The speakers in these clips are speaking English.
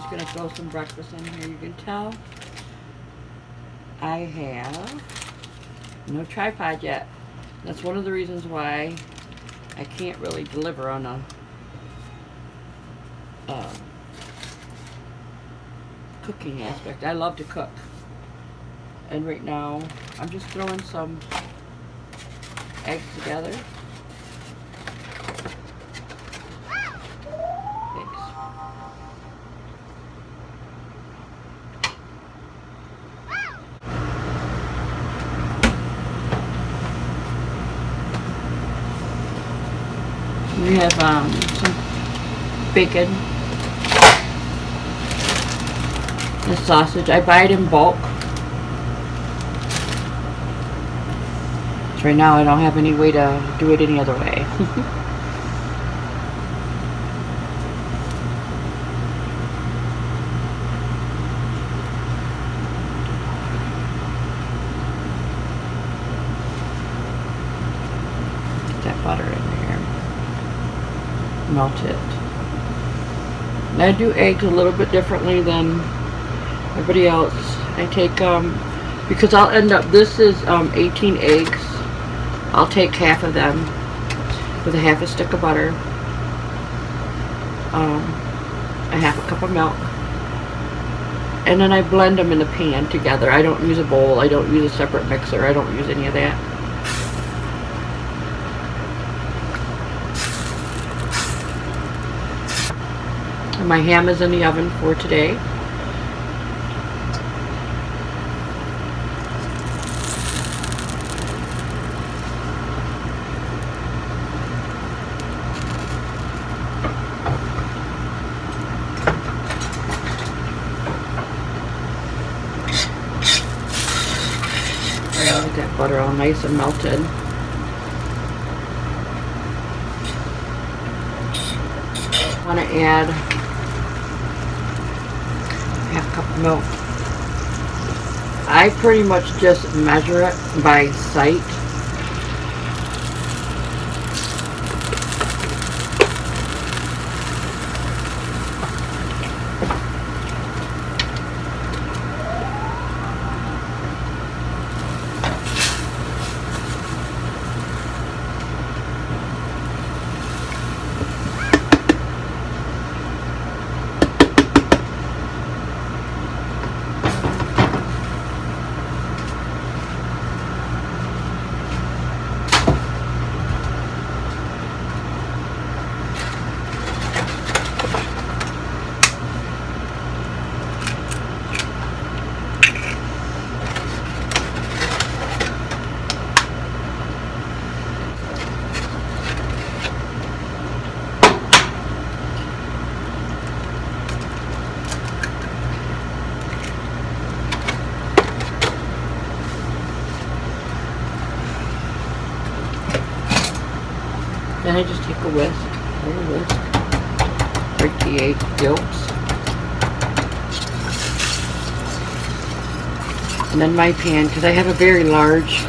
just going to throw some breakfast in here. You can tell I have no tripod yet. That's one of the reasons why I can't really deliver on a cooking aspect. I love to cook. And right now, I'm just throwing some eggs together. We have some bacon and sausage. I buy it in bulk. So right now I don't have any way to do it any other way. Get that butter in there. Melt it. And I do eggs a little bit differently than everybody else. I take because I'll end up, this is 18 eggs. I'll take half of them with a half a stick of butter, a half a cup of milk, and then I blend them in the pan together. I don't use a bowl, I don't use a separate mixer, I don't use any of that. And my ham is in the oven for today. Get that butter all nice and melted. I want to add half a cup of milk. I pretty much just measure it by sight. Then I just take a whisk, break the egg yolks, and then my pan, because I have a very large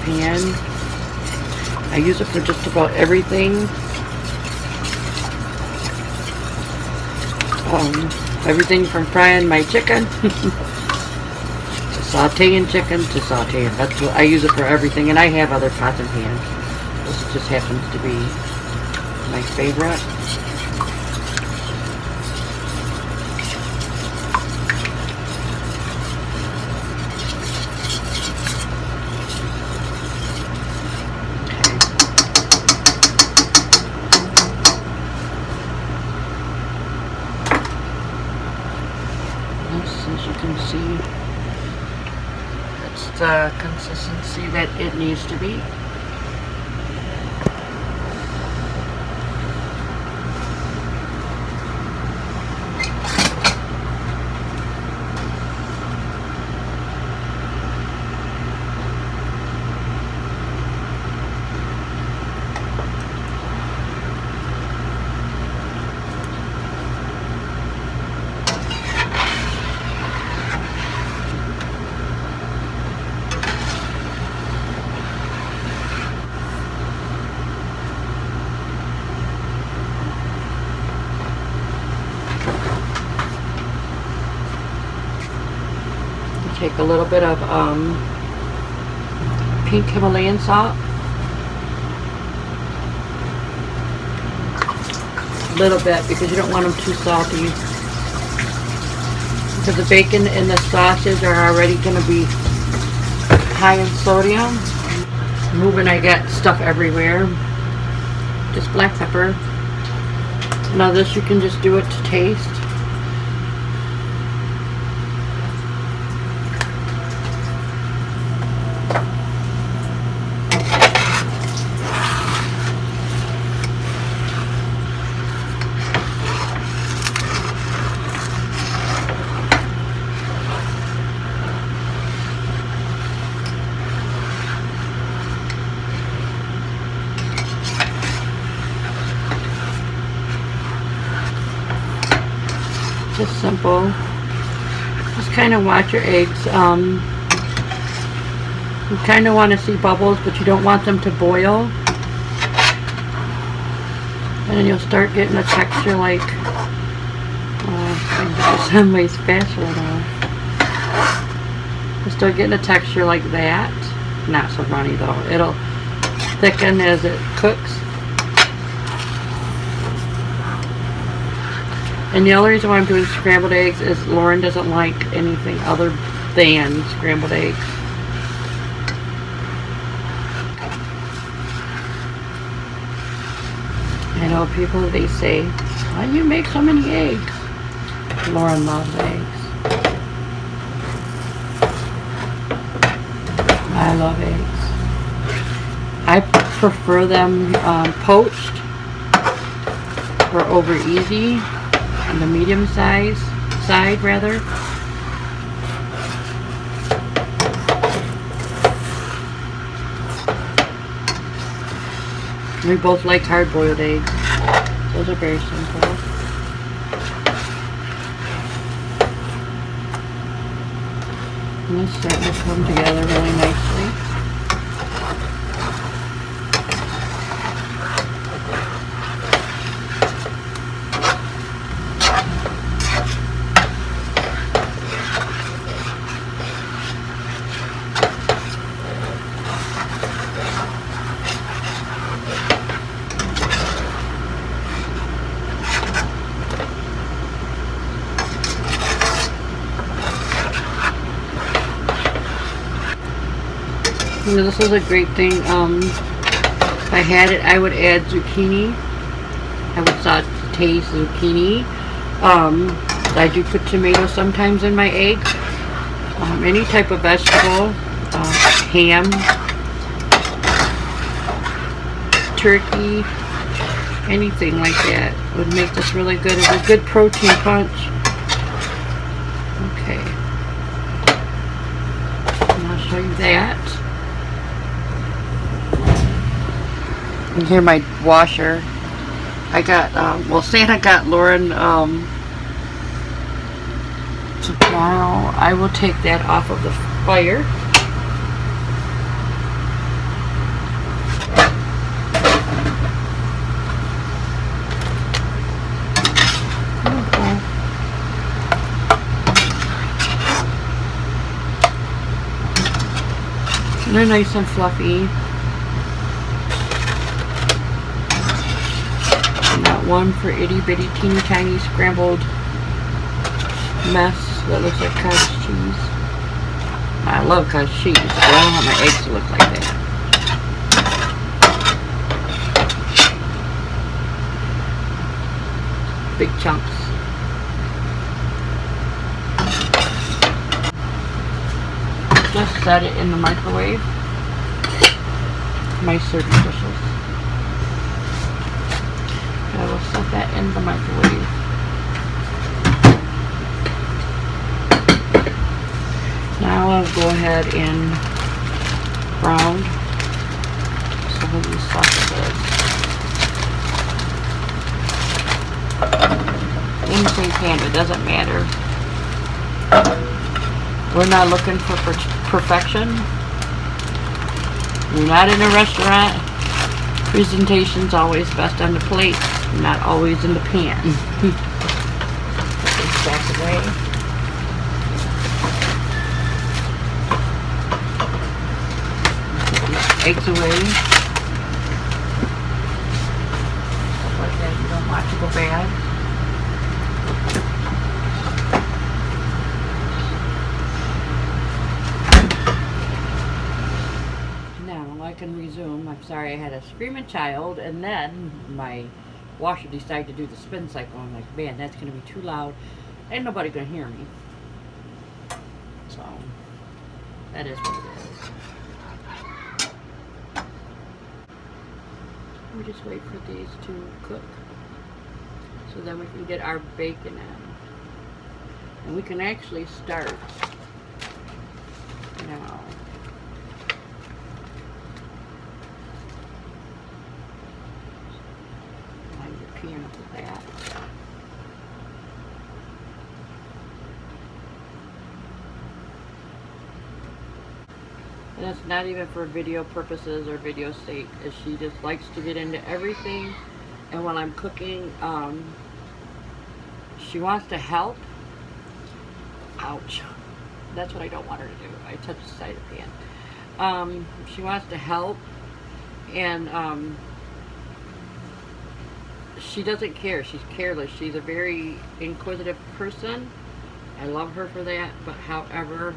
pan, I use it for just about everything. Everything from frying my chicken to sauteing chicken to sauteing. That's what I use it for, everything, and I have other pots and pans. This just happens to be my favorite. This, as you can see, that's the consistency that it needs to be. take a little bit of pink Himalayan salt. A little bit, because you don't want them too salty. Because the bacon and the sausages are already going to be high in sodium. Moving, I got stuff everywhere. Just black pepper. Now this, you can just do it to taste. Just simple. Just kind of watch your eggs. You kind of want to see bubbles, but you don't want them to boil. And then you'll start getting a texture like, I just my spatula now. You'll start getting a texture like that. Not so runny though. It'll thicken as it cooks. And the only reason why I'm doing scrambled eggs is Lauren doesn't like anything other than scrambled eggs. I know people, they say, why do you make so many eggs? Lauren loves eggs. I love eggs. I prefer them poached or over easy. On the medium side rather. We both like hard-boiled eggs. Those are very simple. And it's starting to come together really nicely. You know, this is a great thing. If I had it, I would add zucchini. I would saute zucchini. I do put tomatoes sometimes in my eggs. Any type of vegetable, ham, turkey, anything like that would make this really good. It's a good protein punch. Okay. And I'll show you that. And here my washer. I got, well, Santa got Lauren, tomorrow. I will take that off of the fire. And they're nice and fluffy. One for itty bitty teeny tiny scrambled mess that looks like cottage cheese. I love cottage cheese, but I don't want my eggs to look like that. Big chunks. Just set it in the microwave. My serving dishes. I will set that in the microwave. Now I'll go ahead and brown some of these sausages. In the same pan, it doesn't matter. We're not looking for perfection. You're not in a restaurant. Presentation's always best on the plate, not always in the pan. Put this back away. eggs away. Stuff like that you don't want to go bad. Now I can resume. I'm sorry I had a screaming child, and then my washer decided to do the spin cycle. I'm like, man, that's going to be too loud. Ain't nobody going to hear me. So, that is what it is. We just wait for these to cook. So then we can get our bacon in. And we can actually start now. Line your pan up with that. And that's not even for video purposes or video sake, as she just likes to get into everything. And when I'm cooking, she wants to help. Ouch. That's what I don't want her to do. I touched the side of the pan. She wants to help, and she doesn't care. She's careless. She's a very inquisitive person. I love her for that, but however,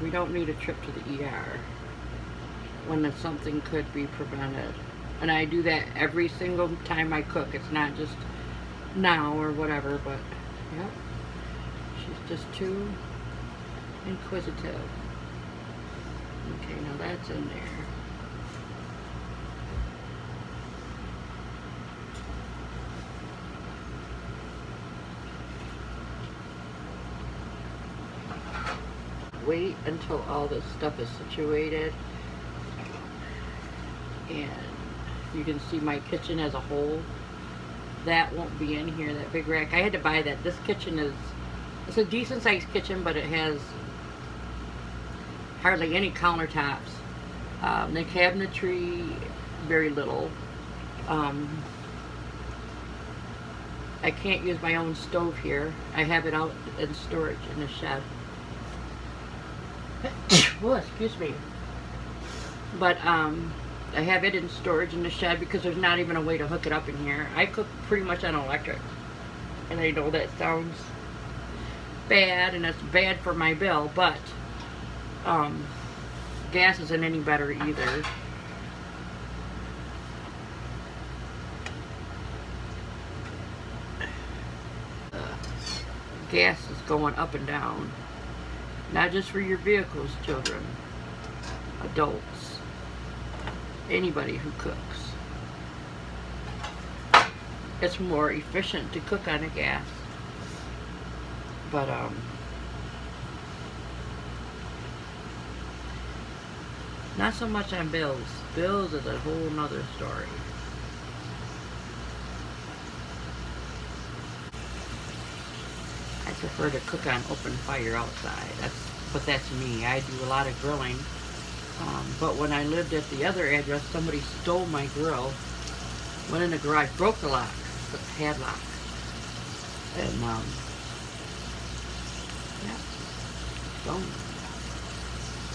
we don't need a trip to the ER when something could be prevented. And I do that every single time I cook. It's not just now or whatever, but yep, she's just too inquisitive. Okay, now that's in there. Wait until all this stuff is situated, and you can see my kitchen as a whole. That won't be in here, that big rack. I had to buy that. This kitchen it's a decent sized kitchen, but it has hardly any countertops. The cabinetry, very little. I can't use my own stove here. I have it out in storage in the shed. Oh, excuse me. But I have it in storage in the shed because there's not even a way to hook it up in here. I cook pretty much on electric, and I know that sounds bad, and it's bad for my bill, but gas isn't any better either. Gas is going up and down. Not just for your vehicles, children, adults, anybody who cooks. It's more efficient to cook on a gas. But not so much on bills. Bills is a whole nother story. I prefer to cook on open fire outside. That's me. I do a lot of grilling. But when I lived at the other address, somebody stole my grill, went in the garage, broke the lock, the padlock, and yeah, gone.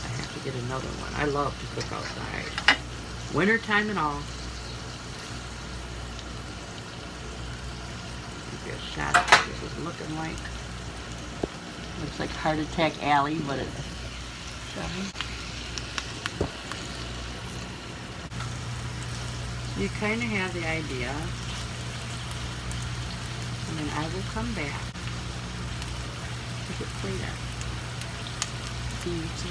I have to get another one. I love to cook outside, winter time and all. Give you a shot of what this is looking like. Looks like Heart Attack Alley, but it's you kind of have the idea, and then I will come back. Look at plate. See?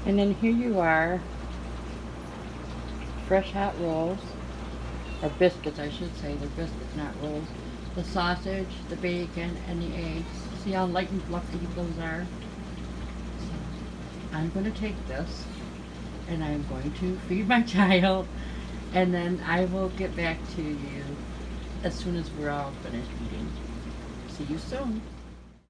And then here you are, fresh hot rolls, or biscuits I should say, they're biscuits, not rolls. The sausage, the bacon, and the eggs. See how light and fluffy those are? So I'm going to take this, and I'm going to feed my child, and then I will get back to you as soon as we're all finished eating. See you soon.